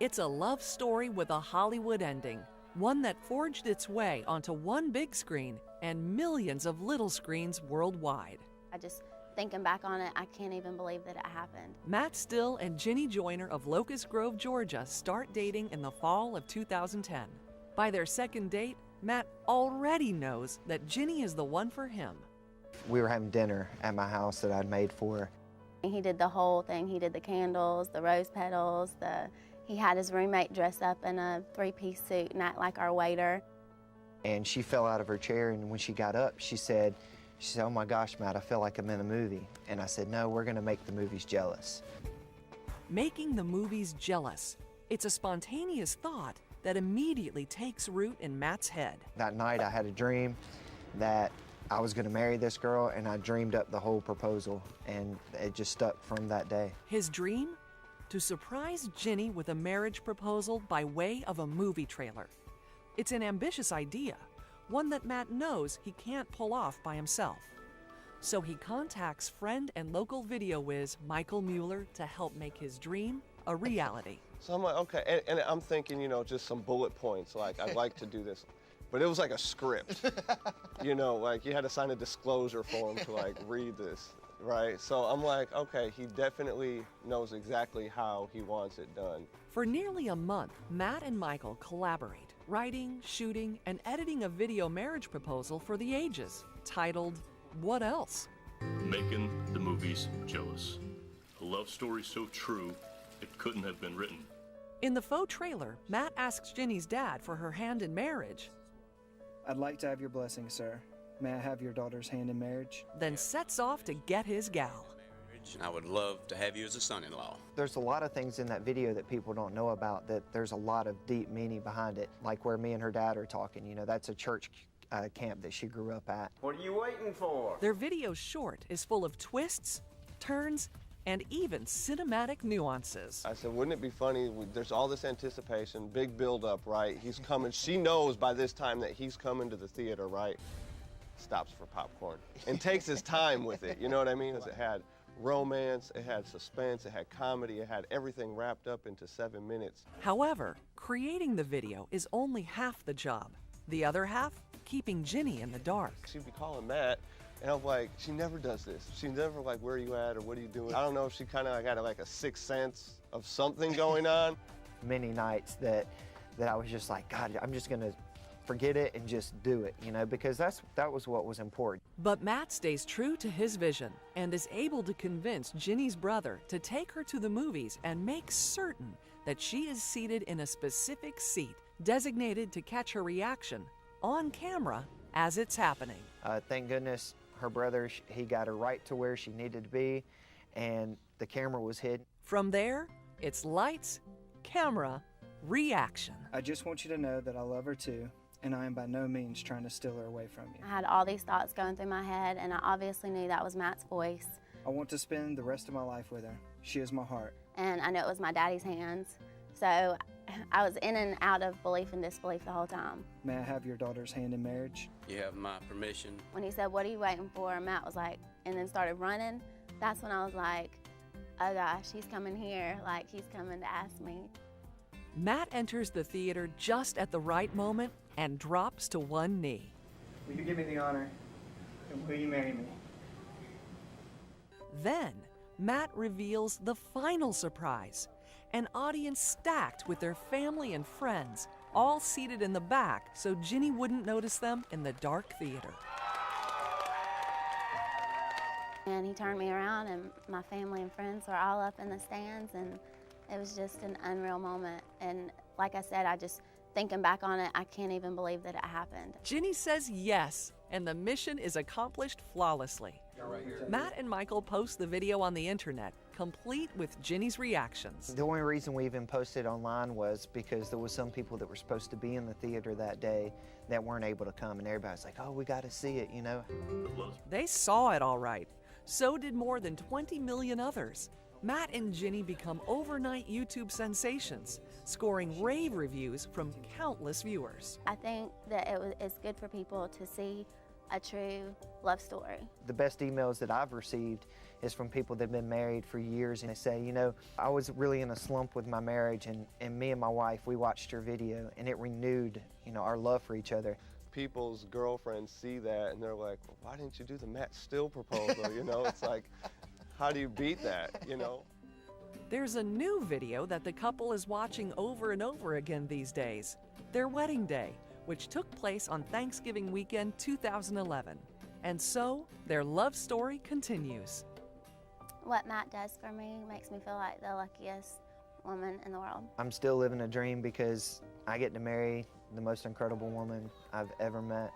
It's a love story with a Hollywood ending, one that forged its way onto one big screen and millions of little screens worldwide. I just, thinking back on it, I can't even believe that it happened. Matt Still and Ginny Joyner of Locust Grove, Georgia start dating in the fall of 2010. By their second date, Matt already knows that Ginny is the one for him. We were having dinner at my house that I'd made for her. He did the whole thing. He did the candles, the rose petals, he had his roommate dress up in a three-piece suit and act like our waiter. And she fell out of her chair, and when she got up, she said, oh my gosh, Matt, I feel like I'm in a movie. And I said, no, we're gonna make the movies jealous. Making the movies jealous. It's a spontaneous thought that immediately takes root in Matt's head. That night I had a dream that I was gonna marry this girl, and I dreamed up the whole proposal, and it just stuck from that day. His dream? To surprise Ginny with a marriage proposal by way of a movie trailer. It's an ambitious idea, one that Matt knows he can't pull off by himself. So he contacts friend and local video whiz Michael Mueller to help make his dream a reality. So I'm like, okay, and I'm thinking, you know, just some bullet points, like I'd like to do this. But it was like a script, you know, like you had to sign a disclosure form to like read this, right? So I'm like, okay, he definitely knows exactly how he wants it done. For nearly a month, Matt and Michael collaborate, writing, shooting, and editing a video marriage proposal for the ages, titled, What Else? Making the movies jealous. A love story so true, it couldn't have been written. In the faux trailer, Matt asks Ginny's dad for her hand in marriage. I'd like to have your blessing, sir. May I have your daughter's hand in marriage? Then sets off to get his gal. I would love to have you as a son-in-law. There's a lot of things in that video that people don't know about, that there's a lot of deep meaning behind it, like where me and her dad are talking. You know, that's a church camp that she grew up at. What are you waiting for? Their video short is full of twists, turns, and even cinematic nuances. I said, wouldn't it be funny? There's all this anticipation, big build-up, right? He's coming. She knows by this time that he's coming to the theater, right? Stops for popcorn and takes his time with it. You know what I mean? It had romance, it had suspense, it had comedy, it had everything wrapped up into 7 minutes. However, creating the video is only half the job. The other half, keeping Ginny in the dark. She'd be calling Matt, and I'm like, she never does this. She never like, where are you at or what are you doing? I don't know if she kind of got like a sixth sense of something going on. Many nights that I was just like, God, I'm just gonna forget it and just do it, you know, because that was what was important. But Matt stays true to his vision and is able to convince Ginny's brother to take her to the movies and make certain that she is seated in a specific seat designated to catch her reaction on camera as it's happening. Thank goodness her brother, he got her right to where she needed to be, and the camera was hidden. From there, it's lights, camera, reaction. I just want you to know that I love her too, and I am by no means trying to steal her away from you. I had all these thoughts going through my head, and I obviously knew that was Matt's voice. I want to spend the rest of my life with her. She is my heart. And I know it was my daddy's hands. So I was in and out of belief and disbelief the whole time. May I have your daughter's hand in marriage? You have my permission. When he said, what are you waiting for? Matt was like, and then started running. That's when I was like, oh gosh, he's coming here. Like, he's coming to ask me. Matt enters the theater just at the right moment and drops to one knee. Will you give me the honor? And will you marry me? Then, Matt reveals the final surprise. An audience stacked with their family and friends, all seated in the back so Ginny wouldn't notice them in the dark theater. And he turned me around, and my family and friends were all up in the stands, and it was just an unreal moment. And like I said, thinking back on it, I can't even believe that it happened. Ginny says yes, and the mission is accomplished flawlessly. Matt and Michael post the video on the internet, complete with Ginny's reactions. The only reason we even posted online was because there was some people that were supposed to be in the theater that day that weren't able to come, and everybody's like, oh, we got to see it, you know? They saw it all right. So did more than 20 million others. Matt and Ginny become overnight YouTube sensations, scoring rave reviews from countless viewers. I think that it's good for people to see a true love story. The best emails that I've received is from people that have been married for years, and they say, you know, I was really in a slump with my marriage, and me and my wife, we watched your video, and it renewed, you know, our love for each other. People's girlfriends see that and they're like, well, why didn't you do the Matt Still proposal? You know, it's like, how do you beat that, you know? There's a new video that the couple is watching over and over again these days, their wedding day, which took place on Thanksgiving weekend 2011. And so, their love story continues. What Matt does for me makes me feel like the luckiest woman in the world. I'm still living a dream because I get to marry the most incredible woman I've ever met.